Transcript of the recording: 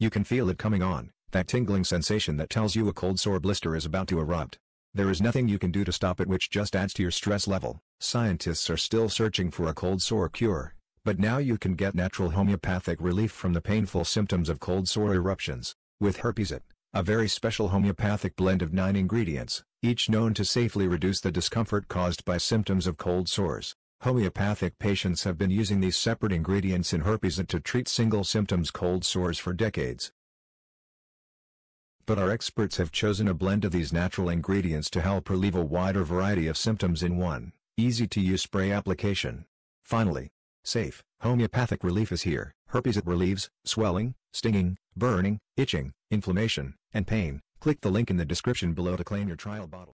You can feel it coming on, that tingling sensation that tells you a cold sore blister is about to erupt. There is nothing you can do to stop it, which just adds to your stress level. Scientists are still searching for a cold sore cure, but now you can get natural homeopathic relief from the painful symptoms of cold sore eruptions. With Herpes, a very special homeopathic blend of 9 ingredients, each known to safely reduce the discomfort caused by symptoms of cold sores. Homeopathic patients have been using these separate ingredients in Herpes to treat single symptoms cold sores for decades. But our experts have chosen a blend of these natural ingredients to help relieve a wider variety of symptoms in one easy-to-use spray application. Finally, safe, homeopathic relief is here. Herpes relieves swelling, stinging, burning, itching, inflammation, and pain. Click the link in the description below to claim your trial bottle.